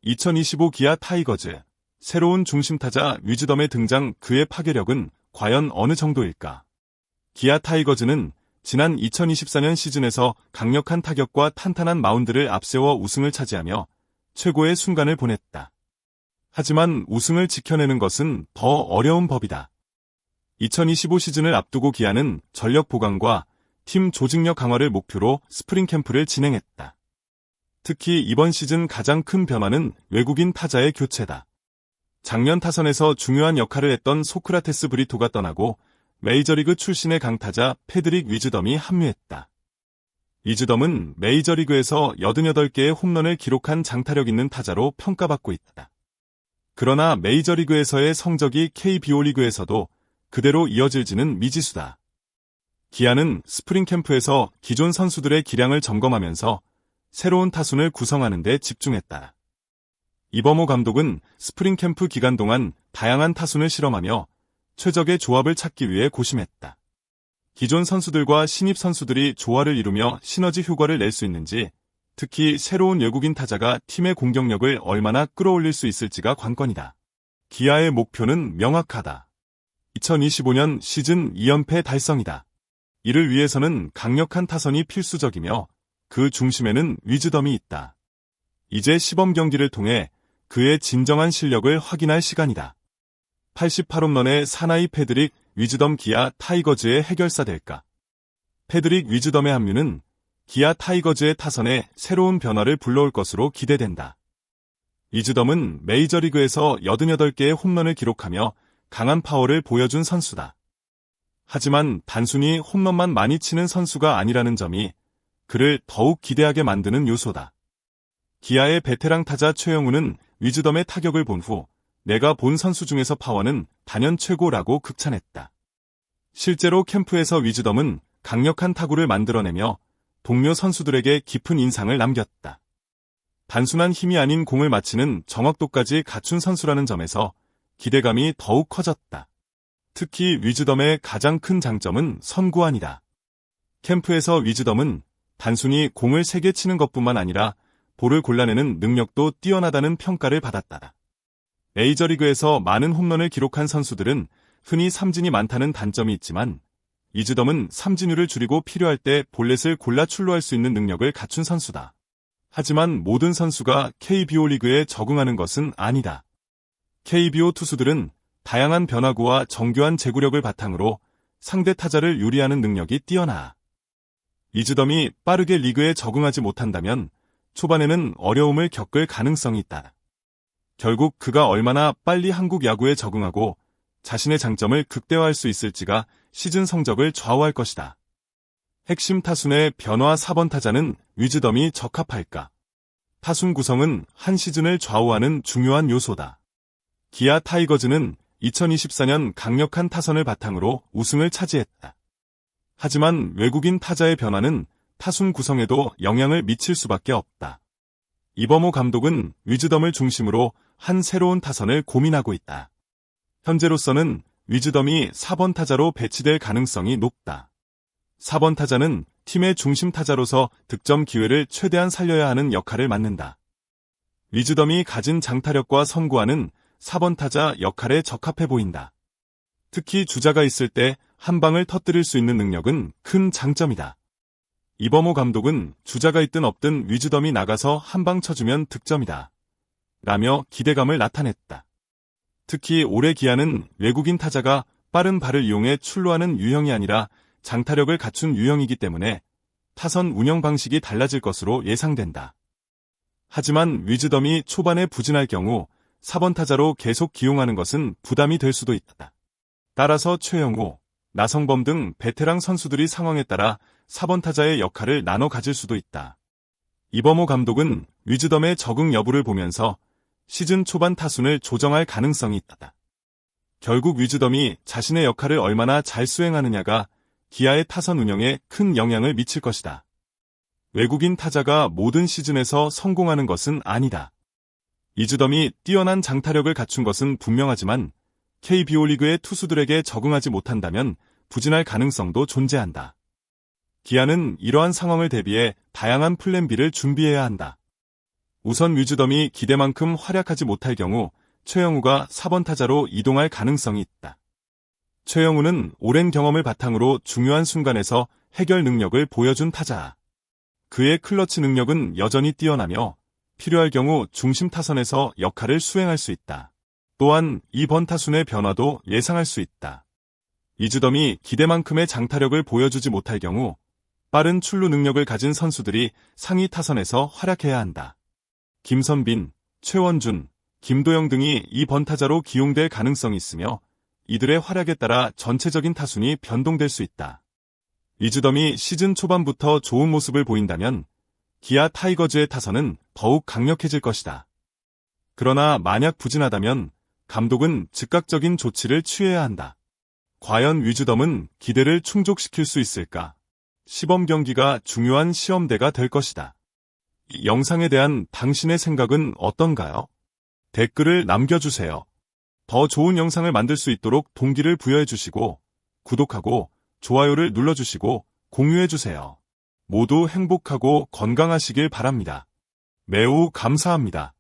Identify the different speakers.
Speaker 1: 2025 기아 타이거즈. 새로운 중심타자 위즈덤의 등장, 그의 파괴력은 과연 어느 정도일까? 기아 타이거즈는 지난 2024년 시즌에서 강력한 타격과 탄탄한 마운드를 앞세워 우승을 차지하며 최고의 순간을 보냈다. 하지만 우승을 지켜내는 것은 더 어려운 법이다. 2025 시즌을 앞두고 기아는 전력 보강과 팀 조직력 강화를 목표로 스프링 캠프를 진행했다. 특히 이번 시즌 가장 큰 변화는 외국인 타자의 교체다. 작년 타선에서 중요한 역할을 했던 소크라테스 브리토가 떠나고 메이저리그 출신의 강타자 패드릭 위즈덤이 합류했다. 위즈덤은 메이저리그에서 88개의 홈런을 기록한 장타력 있는 타자로 평가받고 있다. 그러나 메이저리그에서의 성적이 KBO 리그에서도 그대로 이어질지는 미지수다. 기아는 스프링 캠프에서 기존 선수들의 기량을 점검하면서 새로운 타순을 구성하는 데 집중했다. 이범호 감독은 스프링 캠프 기간 동안 다양한 타순을 실험하며 최적의 조합을 찾기 위해 고심했다. 기존 선수들과 신입 선수들이 조화를 이루며 시너지 효과를 낼 수 있는지, 특히 새로운 외국인 타자가 팀의 공격력을 얼마나 끌어올릴 수 있을지가 관건이다. 기아의 목표는 명확하다. 2025년 시즌 2연패 달성이다. 이를 위해서는 강력한 타선이 필수적이며 그 중심에는 위즈덤이 있다. 이제 시범 경기를 통해 그의 진정한 실력을 확인할 시간이다. 88홈런의 사나이 패드릭 위즈덤, 기아 타이거즈의 해결사 될까? 패드릭 위즈덤의 합류는 기아 타이거즈의 타선에 새로운 변화를 불러올 것으로 기대된다. 위즈덤은 메이저리그에서 88개의 홈런을 기록하며 강한 파워를 보여준 선수다. 하지만 단순히 홈런만 많이 치는 선수가 아니라는 점이 그를 더욱 기대하게 만드는 요소다. 기아의 베테랑 타자 최영우는 위즈덤의 타격을 본 후 내가 본 선수 중에서 파워는 단연 최고라고 극찬했다. 실제로 캠프에서 위즈덤은 강력한 타구를 만들어내며 동료 선수들에게 깊은 인상을 남겼다. 단순한 힘이 아닌 공을 맞히는 정확도까지 갖춘 선수라는 점에서 기대감이 더욱 커졌다. 특히 위즈덤의 가장 큰 장점은 선구안이다. 캠프에서 위즈덤은 단순히 공을 세게 치는 것뿐만 아니라 볼을 골라내는 능력도 뛰어나다는 평가를 받았다. 메이저리그에서 많은 홈런을 기록한 선수들은 흔히 삼진이 많다는 단점이 있지만 위즈덤은 삼진율을 줄이고 필요할 때 볼넷을 골라 출루할 수 있는 능력을 갖춘 선수다. 하지만 모든 선수가 KBO 리그에 적응하는 것은 아니다. KBO 투수들은 다양한 변화구와 정교한 제구력을 바탕으로 상대 타자를 유리하는 능력이 뛰어나. 위즈덤이 빠르게 리그에 적응하지 못한다면 초반에는 어려움을 겪을 가능성이 있다. 결국 그가 얼마나 빨리 한국 야구에 적응하고 자신의 장점을 극대화할 수 있을지가 시즌 성적을 좌우할 것이다. 핵심 타순의 변화. 4번 타자는 위즈덤이 적합할까? 타순 구성은 한 시즌을 좌우하는 중요한 요소다. 기아 타이거즈는 2024년 강력한 타선을 바탕으로 우승을 차지했다. 하지만 외국인 타자의 변화는 타순 구성에도 영향을 미칠 수밖에 없다. 이범호 감독은 위즈덤을 중심으로 한 새로운 타선을 고민하고 있다. 현재로서는 위즈덤이 4번 타자로 배치될 가능성이 높다. 4번 타자는 팀의 중심 타자로서 득점 기회를 최대한 살려야 하는 역할을 맡는다. 위즈덤이 가진 장타력과 선구안은 4번 타자 역할에 적합해 보인다. 특히 주자가 있을 때 한 방을 터뜨릴 수 있는 능력은 큰 장점이다. 이범호 감독은 주자가 있든 없든 위즈덤이 나가서 한 방 쳐주면 득점이다. 라며 기대감을 나타냈다. 특히 올해 기아는 외국인 타자가 빠른 발을 이용해 출루하는 유형이 아니라 장타력을 갖춘 유형이기 때문에 타선 운영 방식이 달라질 것으로 예상된다. 하지만 위즈덤이 초반에 부진할 경우 4번 타자로 계속 기용하는 것은 부담이 될 수도 있다. 따라서 최영우, 나성범 등 베테랑 선수들이 상황에 따라 4번 타자의 역할을 나눠 가질 수도 있다. 이범호 감독은 위즈덤의 적응 여부를 보면서 시즌 초반 타순을 조정할 가능성이 있다. 결국 위즈덤이 자신의 역할을 얼마나 잘 수행하느냐가 기아의 타선 운영에 큰 영향을 미칠 것이다. 외국인 타자가 모든 시즌에서 성공하는 것은 아니다. 위즈덤이 뛰어난 장타력을 갖춘 것은 분명하지만 KBO 리그의 투수들에게 적응하지 못한다면 부진할 가능성도 존재한다. 기아는 이러한 상황을 대비해 다양한 플랜 B를 준비해야 한다. 우선 위즈덤이 기대만큼 활약하지 못할 경우 최영우가 4번 타자로 이동할 가능성이 있다. 최영우는 오랜 경험을 바탕으로 중요한 순간에서 해결 능력을 보여준 타자. 그의 클러치 능력은 여전히 뛰어나며 필요할 경우 중심 타선에서 역할을 수행할 수 있다. 또한 이번 타순의 변화도 예상할 수 있다. 위즈덤이 기대만큼의 장타력을 보여주지 못할 경우 빠른 출루 능력을 가진 선수들이 상위 타선에서 활약해야 한다. 김선빈, 최원준, 김도영 등이 이 번타자로 기용될 가능성이 있으며 이들의 활약에 따라 전체적인 타순이 변동될 수 있다. 위즈덤이 시즌 초반부터 좋은 모습을 보인다면 기아 타이거즈의 타선은 더욱 강력해질 것이다. 그러나 만약 부진하다면 감독은 즉각적인 조치를 취해야 한다. 과연 위즈덤은 기대를 충족시킬 수 있을까? 시범 경기가 중요한 시험대가 될 것이다. 이 영상에 대한 당신의 생각은 어떤가요? 댓글을 남겨주세요. 더 좋은 영상을 만들 수 있도록 동기를 부여해주시고 구독하고 좋아요를 눌러주시고 공유해주세요. 모두 행복하고 건강하시길 바랍니다. 매우 감사합니다.